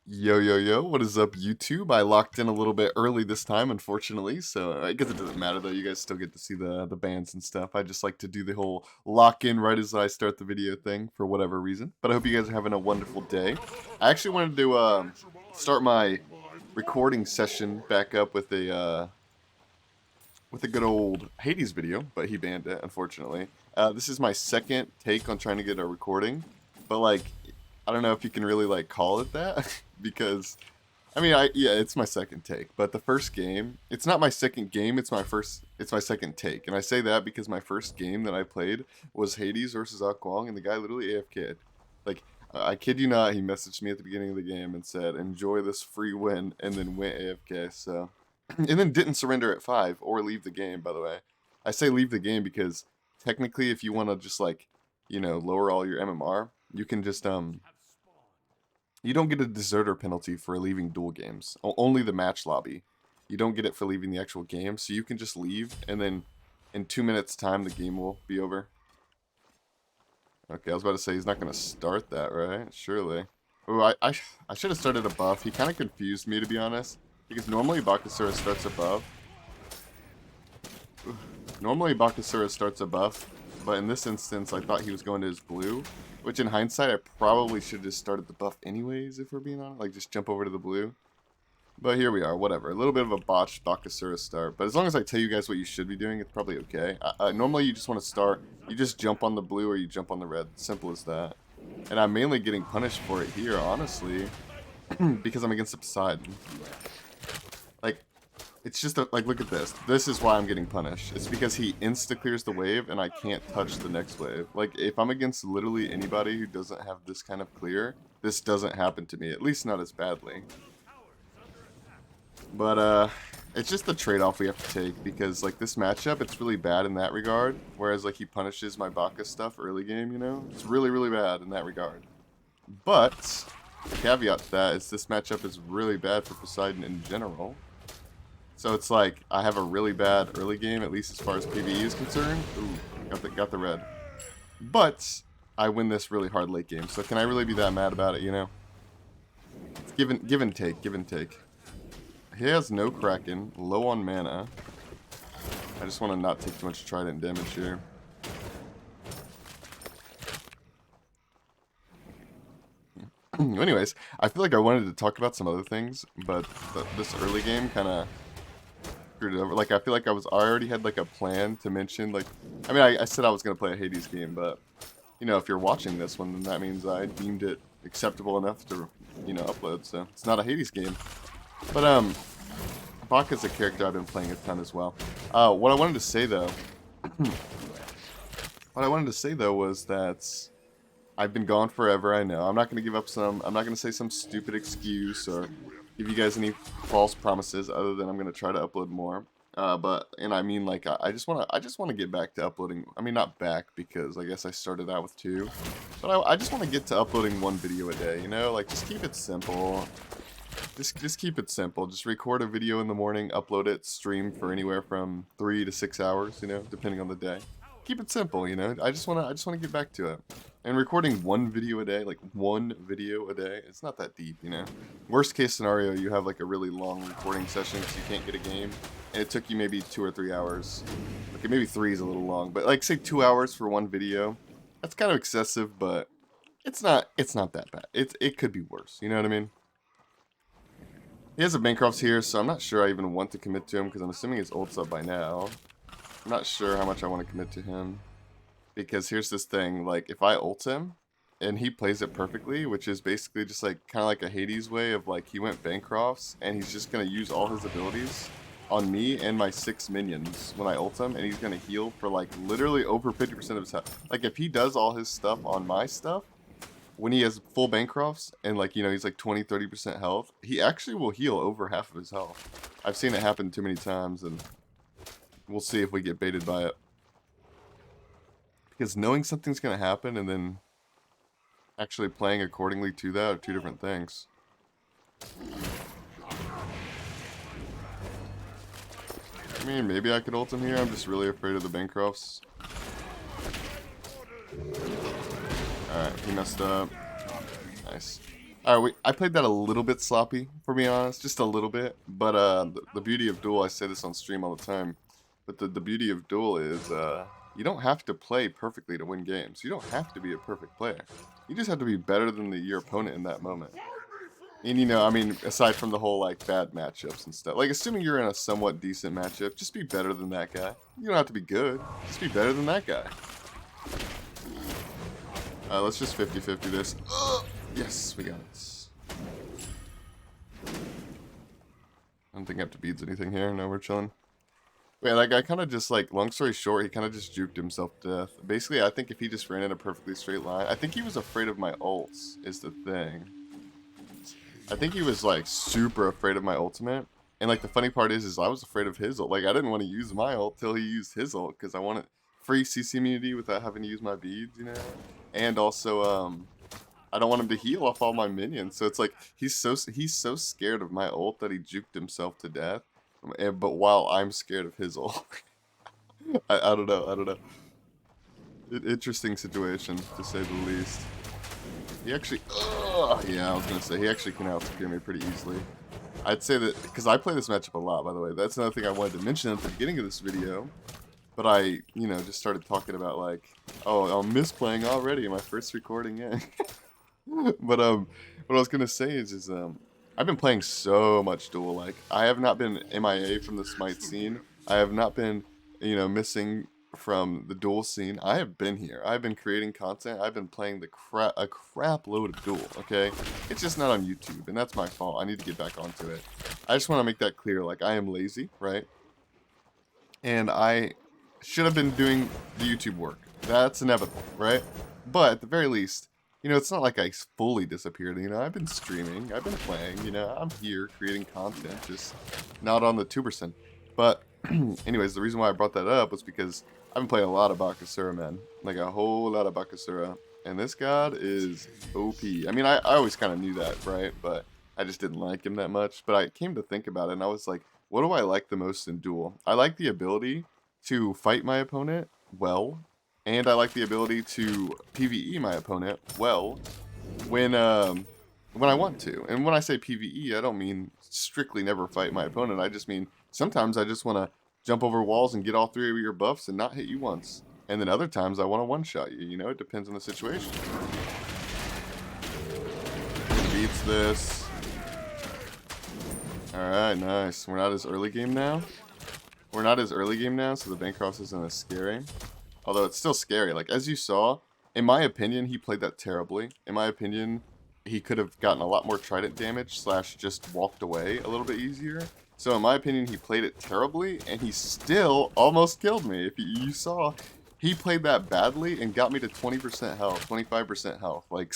Yo, yo, yo, what is up, YouTube? I locked in a little bit early this time, unfortunately, so I guess it doesn't matter, though. You guys still get to see the bands and stuff. I just like to do the whole lock in right as I start the video thing for whatever reason. But I hope you guys are having a wonderful day. I actually wanted to start my recording session back up with a good old Hades video, but he banned it, unfortunately. This is my second take on trying to get a recording, but like, I don't know if you can really like call it that because, I mean, yeah, it's my second take, but the first game, it's not my second game, it's my second take, and I say that because my first game that I played was Hades versus Akwong, and the guy literally AFK'd. Like, I kid you not, he messaged me at the beginning of the game and said, "Enjoy this free win," and then went AFK. So and then didn't surrender at 5 or leave the game, by the way. I say leave the game because technically if you want to just like, lower all your MMR, you can just you don't get a deserter penalty for leaving duel games. Only the match lobby. You don't get it for leaving the actual game, so you can just leave and then in 2 minutes time the game will be over. Okay, I was about to say he's not going to start that, right? Surely. Oh, I should have started a buff. He kind of confused me, to be honest. Because normally Bakasura starts above. Normally Bakasura starts above, but in this instance I thought he was going to his blue. Which in hindsight I probably should have just started the buff anyways, if we're being honest. Like just jump over to the blue. But here we are, whatever. A little bit of a botched Bakasura start. But as long as I tell you guys what you should be doing, it's probably okay. Normally you just want to start, you just jump on the blue or you jump on the red. Simple as that. And I'm mainly getting punished for it here, honestly. Because I'm against the Poseidon. Like, it's just, like, look at this. This is why I'm getting punished. It's because he insta-clears the wave and I can't touch the next wave. Like, if I'm against literally anybody who doesn't have this kind of clear, this doesn't happen to me. At least not as badly. But, it's just the trade-off we have to take because, like, this matchup, it's really bad in that regard. Whereas, like, he punishes my Baka stuff early game, you know? It's really, really bad in that regard. But, the caveat to that is this matchup is really bad for Poseidon in general. So it's like, I have a really bad early game, at least as far as PvE is concerned. Ooh, got the red. But, I win this really hard late game, so can I really be that mad about it, you know? It's give and take, give and take. He has no Kraken, low on mana. I just want to not take too much Trident damage here. Anyways, I feel like I wanted to talk about some other things, but this early game kind of screwed it over. Like, I feel like I already had like a plan to mention, like, I mean, I said I was going to play a Hades game, but, you know, if you're watching this one, then that means I deemed it acceptable enough to, you know, upload, so it's not a Hades game. But, Baka's a character I've been playing a ton as well. What I wanted to say, though, was that I've been gone forever, I know. I'm not going to give up I'm not going to say some stupid excuse or give you guys any false promises other than I'm going to try to upload more. And I mean, like, I just want to get back to uploading. I mean, not back because I guess I started out with 2. But I just want to get to uploading 1 video a day, you know? Like, just keep it simple. Just keep it simple. Just record a video in the morning, upload it, stream for anywhere from 3 to 6 hours, you know, depending on the day. Keep it simple, you know. I just wanna get back to it. And recording 1 video a day, like 1 video a day, it's not that deep, you know. Worst case scenario, you have like a really long recording session because you can't get a game, and it took you maybe 2 or 3 hours. Okay, maybe 3 is a little long, but like say 2 hours for 1 video. That's kind of excessive, but it's not that bad. It could be worse. You know what I mean? He has a Bancrofts here, so I'm not sure I even want to commit to him because I'm assuming his ult's up by now. I'm not sure how much I want to commit to him. Because here's this thing, like, if I ult him, and he plays it perfectly, which is basically just like, kind of like a Hades way of like, he went Bancrofts, and he's just going to use all his abilities on me and my 6 minions when I ult him, and he's going to heal for like, literally over 50% of his health. Like, if he does all his stuff on my stuff, when he has full Bancrofts, and like, you know, he's like 20-30% health, he actually will heal over half of his health. I've seen it happen too many times, and we'll see if we get baited by it. Because knowing something's going to happen and then actually playing accordingly to that are 2 different things. I mean, maybe I could ult him here. I'm just really afraid of the Bancrofts. Alright, he messed up. Nice. Alright, I played that a little bit sloppy, for being honest, just a little bit. But the beauty of Duel, I say this on stream all the time, but the beauty of Duel is you don't have to play perfectly to win games. You don't have to be a perfect player. You just have to be better than your opponent in that moment. And you know, I mean, aside from the whole like bad matchups and stuff, like assuming you're in a somewhat decent matchup, just be better than that guy. You don't have to be good, just be better than that guy. Let's just 50-50 this. Yes, we got it. I don't think I have to beads anything here. No, we're chilling. Wait, that guy kind of just like, long story short, he kind of just juked himself to death. Basically, I think if he just ran in a perfectly straight line, I think he was afraid of my ults, is the thing. I think he was like super afraid of my ultimate. And like the funny part is I was afraid of his ult. Like I didn't want to use my ult till he used his ult because I wanted free CC immunity without having to use my beads, you know? And also, I don't want him to heal off all my minions. So it's like he's so scared of my ult that he juked himself to death. But while I'm scared of his ult. I don't know. Interesting situation, to say the least. He actually, yeah, I was going to say, he actually can outsecure me pretty easily. I'd say that, because I play this matchup a lot, by the way. That's another thing I wanted to mention at the beginning of this video. But I, you know, just started talking about like, oh, I'm misplaying already, my first recording in. But, what I was going to say is I've been playing so much Duel. Like, I have not been MIA from the Smite scene. I have not been, you know, missing from the Duel scene. I have been here. I've been creating content. I've been playing a crap load of Duel, okay? It's just not on YouTube, and that's my fault. I need to get back onto it. I just want to make that clear. Like, I am lazy, right? And I should have been doing the YouTube work. That's inevitable, right? But at the very least, you know, it's not like I fully disappeared. You know, I've been streaming. I've been playing. You know, I'm here creating content, just not on the 2%. But anyways, the reason why I brought that up was because I've been playing a lot of Bakasura, man. Like a whole lot of Bakasura. And this god is OP. I mean, I always kind of knew that, right? But I just didn't like him that much. But I came to think about it, and I was like, what do I like the most in Duel? I like the ability to fight my opponent well. And I like the ability to PvE my opponent well when I want to. And when I say PvE, I don't mean strictly never fight my opponent. I just mean sometimes I just want to jump over walls and get all 3 of your buffs and not hit you once. And then other times I want to one-shot you. You know, it depends on the situation. Beats this. Alright, nice. We're not as early game now. We're not as early game now, so the Bancroft isn't as scary. Although it's still scary. Like, as you saw, in my opinion, he played that terribly. In my opinion, he could have gotten a lot more trident damage / just walked away a little bit easier. So in my opinion, he played it terribly, and he still almost killed me. If you saw, he played that badly and got me to 20% health, 25% health. Like,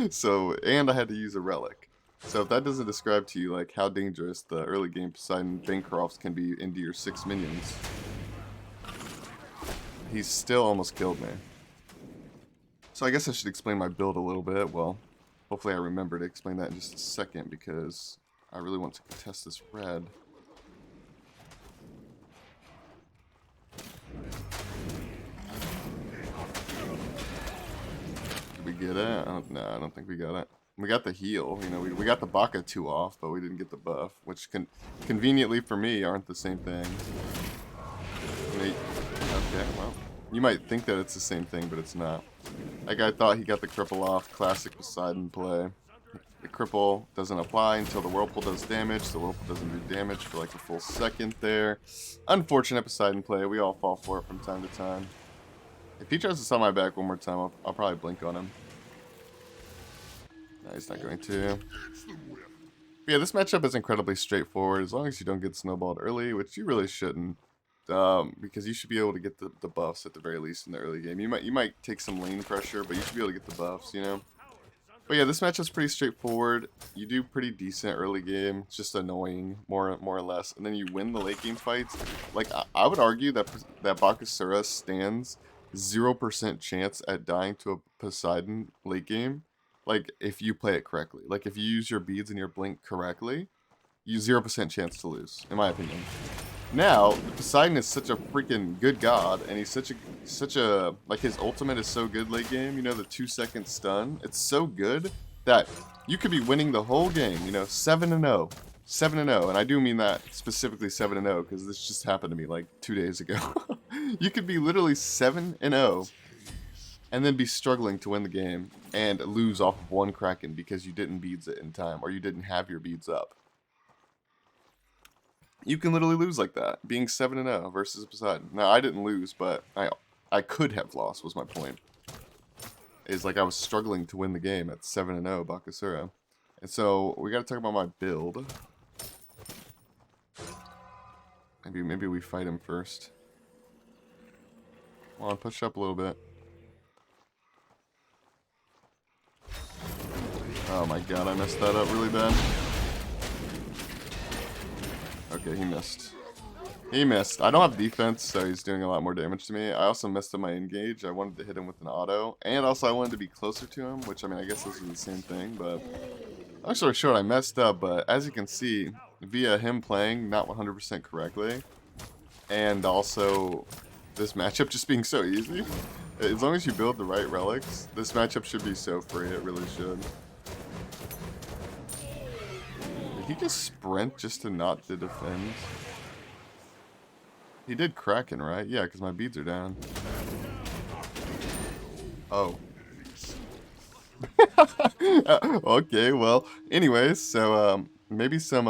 so, and I had to use a relic. So if that doesn't describe to you, like, how dangerous the early game Poseidon Bancrofts can be into your 6 minions, he's still almost killed me. So I guess I should explain my build a little bit. Well, hopefully I remember to explain that in just a second because I really want to contest this red. Did we get it? No, I don't think we got it. We got the heal. You know, we got the Baka 2 off, but we didn't get the buff, which conveniently for me aren't the same thing. Okay, well, you might think that it's the same thing, but it's not. That guy thought he got the cripple off. Classic Poseidon play. The cripple doesn't apply until the whirlpool does damage. The whirlpool doesn't do damage for like a full second there. Unfortunate Poseidon play. We all fall for it from time to time. If he tries to sell my back one more time, I'll probably blink on him. No, he's not going to. But yeah, this matchup is incredibly straightforward as long as you don't get snowballed early, which you really shouldn't. Because you should be able to get the buffs at the very least in the early game. You might take some lane pressure, but you should be able to get the buffs, you know? But yeah, this matchup's pretty straightforward. You do pretty decent early game. It's just annoying, more or less. And then you win the late game fights. Like, I would argue that Bakasura stands 0% chance at dying to a Poseidon late game. Like, if you play it correctly. Like, if you use your beads and your blink correctly, you 0% chance to lose, in my opinion. Now, Poseidon is such a freaking good god, and he's such a like his ultimate is so good late game. You know, the 2-second stun. It's so good that You could be winning the whole game, you know, 7-0. 7-0, and I do mean that specifically 7-0 because this just happened to me like 2 days ago. You could be literally 7-0 and then be struggling to win the game and lose off of one Kraken because you didn't beads it in time or you didn't have your beads up. You can literally lose like that, being 7-0 versus Poseidon. Now, I didn't lose, but I could have lost was my point. Is like I was struggling to win the game at 7-0 Bakasura. And so we got to talk about my build. Maybe we fight him first. Come on, push up a little bit. Oh my god, I messed that up really bad. Okay, he missed. He missed. I don't have defense, so he's doing a lot more damage to me. I also messed up my engage. I wanted to hit him with an auto. And also I wanted to be closer to him, which I mean, I guess this is the same thing, but... I'm sort of short, I messed up, but as you can see, via him playing not 100% correctly, and also this matchup just being so easy, as long as you build the right relics, this matchup should be so free, it really should. Did he just sprint just to not to defend? He did Kraken, right? Yeah, because my beads are down. Oh. Okay, well, anyways, so maybe some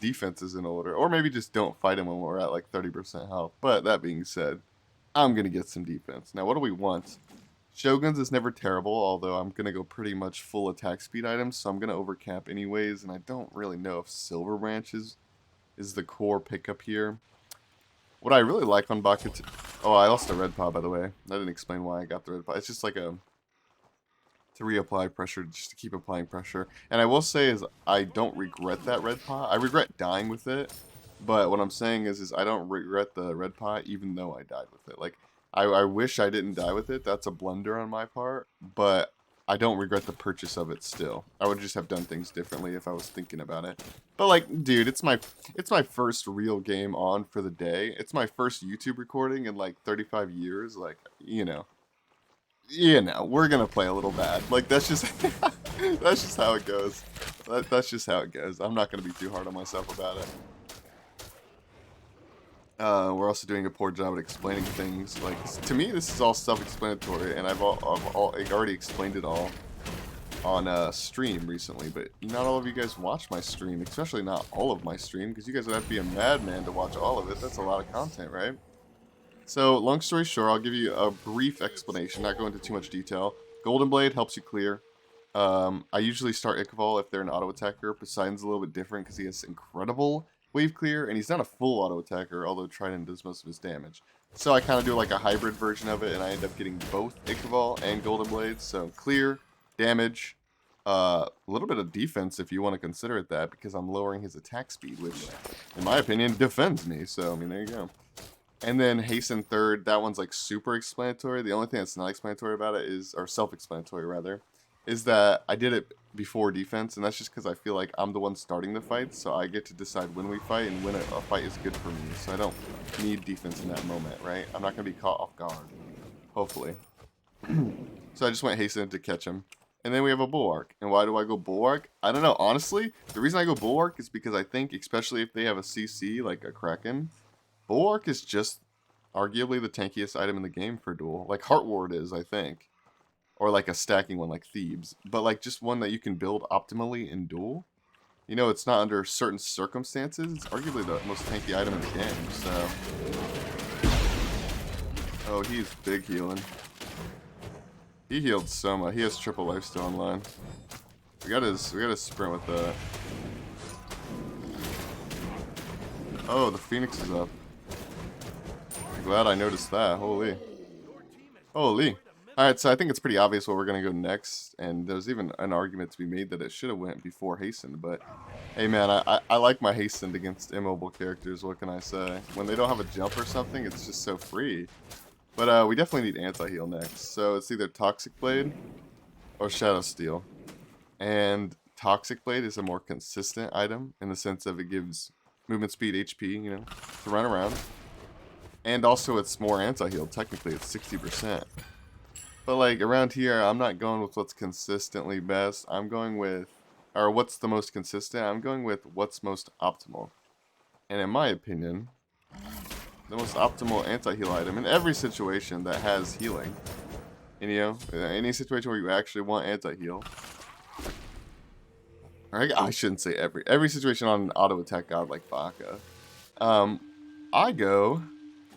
defense is in order, or maybe just don't fight him when we're at like 30% health. But that being said, I'm gonna get some defense. Now, what do we want? Shoguns is never terrible, although I'm gonna go pretty much full attack speed items, so I'm gonna overcap anyways. And I don't really know if Silver Branch is the core pickup here. What I really like on Baka, oh, I lost a red paw, by the way. I didn't explain why I got the red paw. It's just like to reapply pressure, just to keep applying pressure. And I will say is I don't regret that red paw. I regret dying with it, but what I'm saying is I don't regret the red paw even though I died with it. Like, I wish I didn't die with it. That's a blunder on my part, but I don't regret the purchase of it still. I would just have done things differently if I was thinking about it. But like, dude, it's my first real game on for the day. It's my first YouTube recording in like 35 years. Like, you know, we're gonna play a little bad. Like, that's just that's just how it goes. That's just how it goes. I'm not gonna be too hard on myself about it. We're also doing a poor job at explaining things. Like, to me, this is all self-explanatory, and I've already explained it all on stream recently. But not all of you guys watch my stream, especially not all of my stream, because you guys would have to be a madman to watch all of it. That's a lot of content, right? So, long story short, I'll give you a brief explanation, not go into too much detail. Golden Blade helps you clear. I usually start Ichval if they're an auto attacker. Poseidon's a little bit different because he has incredible wave clear, and he's not a full auto attacker, although Trident does most of his damage. So I kind of do like a hybrid version of it, and I end up getting both Ichval and Golden Blade. So clear, damage, a little bit of defense if you want to consider it that, because I'm lowering his attack speed, which, in my opinion, defends me. So, I mean, there you go. And then Hasten third, that one's like super explanatory. The only thing that's not explanatory about it is, or self-explanatory rather, is that I did it before defense, and that's just because I feel like I'm the one starting the fight, so I get to decide when we fight and when a fight is good for me, so I don't need defense in that moment, right? I'm not going to be caught off guard, hopefully. So I just went Hasten to catch him. And then we have a Bulwark. And why do I go Bulwark? I don't know, honestly, the reason I go Bulwark is because I think, especially if they have a CC, like a Kraken, Bulwark is just arguably the tankiest item in the game for Duel. Like Heart Ward is, I think. Or like a stacking one like Thebes. But like just one that you can build optimally in Duel. You know, it's not under certain circumstances. It's arguably the most tanky item in the game, so... Oh, he's big healing. He healed so much. He has triple lifesteal online. We got his sprint with the... Oh, the Phoenix is up. I'm glad I noticed that. Holy. Holy. Alright, so I think it's pretty obvious where we're going to go next, and there's even an argument to be made that it should have went before Hastened, but hey man, I like my Hastened against immobile characters, what can I say? When they don't have a jump or something, it's just so free. But we definitely need anti-heal next, so it's either Toxic Blade or Shadow Steel. And Toxic Blade is a more consistent item, in the sense of it gives movement speed, HP, you know, to run around. And also it's more anti-heal, technically it's 60%. But like around here, I'm not going with what's consistently best. I'm going with or what's the most consistent. I'm going with what's most optimal. And in my opinion, the most optimal anti-heal item in every situation that has healing. And, you know, any situation where you actually want anti-heal. I shouldn't say every situation on an auto attack god like Baka. I go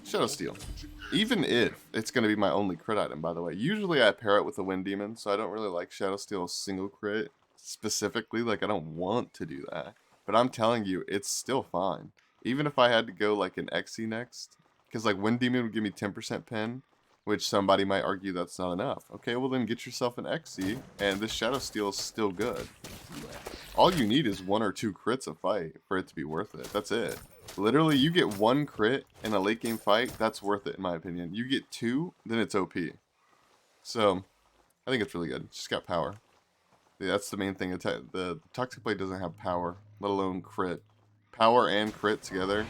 Shadow Steel. Even if it's going to be my only crit item, by the way. Usually I pair it with a Wind Demon, so I don't really like Shadow Steel single crit specifically. Like, I don't want to do that. But I'm telling you, it's still fine. Even if I had to go like an XE next. Because like Wind Demon would give me 10% pen, which somebody might argue that's not enough. Okay, well then get yourself an XE, and this Shadow Steel is still good. All you need is 1 or 2 crits a fight for it to be worth it. That's it. Literally, you get 1 crit in a late game fight, that's worth it in my opinion. You get 2, then it's OP. So, I think it's really good. It's just got power. Yeah, that's the main thing. The Toxic Blade doesn't have power, let alone crit. Power and crit together.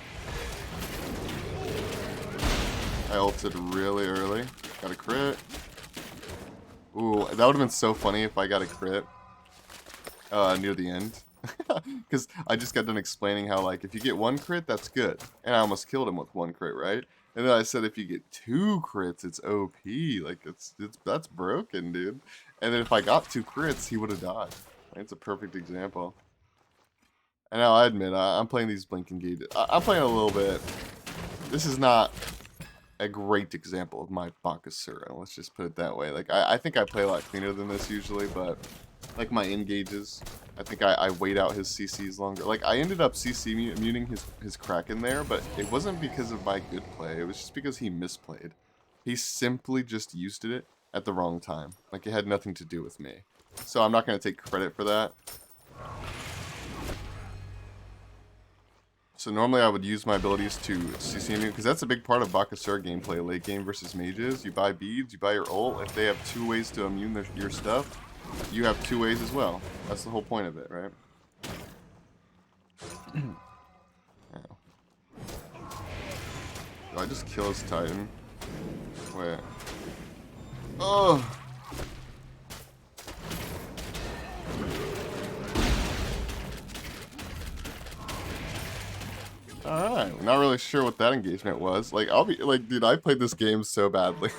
I ulted really early. Got a crit. Ooh, that would have been so funny if I got a crit near the end. Because I just got done explaining how, like, if you get 1 crit, that's good. And I almost killed him with 1 crit, right? And then I said if you get 2 crits, it's OP. Like, that's broken, dude. And then if I got 2 crits, he would have died. It's a perfect example. And now I admit, I'm playing these blink engages. I'm playing a little bit. This is not a great example of my Bakasura. Let's just put it that way. Like, I think I play a lot cleaner than this usually, but like my engages, I think I wait out his CCs longer. Like, I ended up CC muting his Kraken there, but it wasn't because of my good play. It was just because he misplayed. He simply just used it at the wrong time. Like, it had nothing to do with me. So I'm not going to take credit for that. So normally I would use my abilities to CC mute, because that's a big part of Bakasura gameplay, late game versus mages. You buy beads, you buy your ult. If they have 2 ways to immune your stuff, you have 2 ways as well. That's the whole point of it, right? Do I just kill his Titan? Wait. Oh! Alright, not really sure what that engagement was. Like, I'll be like, dude, I played this game so badly.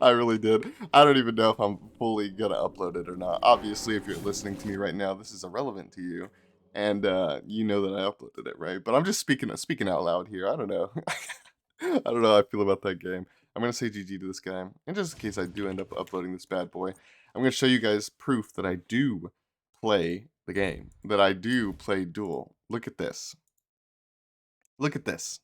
I really did. I don't even know if I'm fully gonna upload it or not. Obviously, if you're listening to me right now, this is irrelevant to you, and you know that I uploaded it, right? But I'm just speaking out loud here. I don't know. I don't know how I feel about that game. I'm gonna say GG to this guy, and just in case I do end up uploading this bad boy, I'm gonna show you guys proof that I do play the game, that I do play Duel. Look at this. Look at this.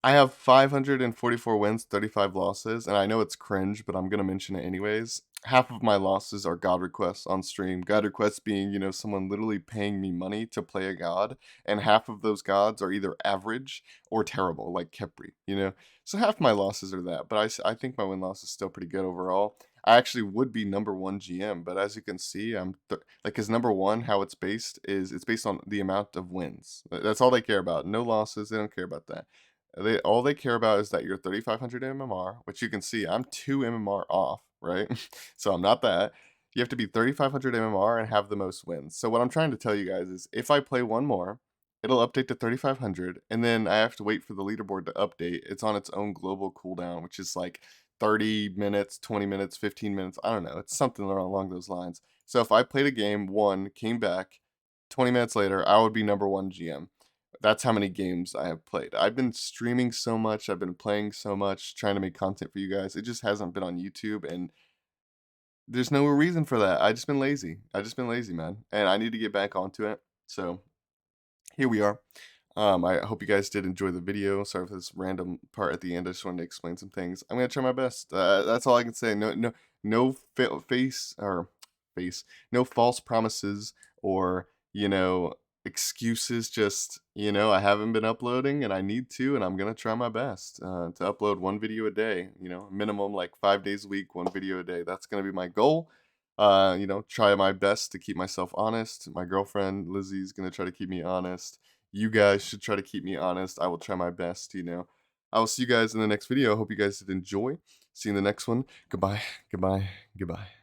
I have 544 wins, 35 losses, and I know it's cringe, but I'm going to mention it anyways. Half of my losses are god requests on stream. God requests being, you know, someone literally paying me money to play a god, and half of those gods are either average or terrible, like Kepri, you know? So half my losses are that, but I think my win-loss is still pretty good overall. I actually would be #1 GM, but as you can see, like, his #1, how it's based is it's based on the amount of wins. That's all they care about. No losses, they don't care about that. All they care about is that you're 3,500 MMR, which you can see I'm 2 MMR off, right? So I'm not that. You have to be 3,500 MMR and have the most wins. So what I'm trying to tell you guys is if I play one more, it'll update to 3,500, and then I have to wait for the leaderboard to update. It's on its own global cooldown, which is like 30 minutes, 20 minutes, 15 minutes. I don't know. It's something along those lines. So if I played a game, won, came back, 20 minutes later, I would be #1 GM. That's how many games I have played. I've been streaming so much, I've been playing so much, trying to make content for you guys. It just hasn't been on YouTube, and there's no reason for that. I just been lazy. I just been lazy, man. And I need to get back onto it. So here we are. I hope you guys did enjoy the video. Sorry for this random part at the end. I just wanted to explain some things. I'm gonna try my best. That's all I can say. No no false promises or, you know, excuses. Just, you know, I haven't been uploading and I need to, and I'm gonna try my best to upload 1 video a day. You know, minimum like 5 days a week, 1 video a day. That's gonna be my goal. You know, try my best to keep myself honest. My girlfriend Lizzie's gonna try to keep me honest. You guys should try to keep me honest. I will try my best, you know. I will see you guys in the next video. I hope you guys did enjoy. See you in the next one. Goodbye, goodbye, goodbye.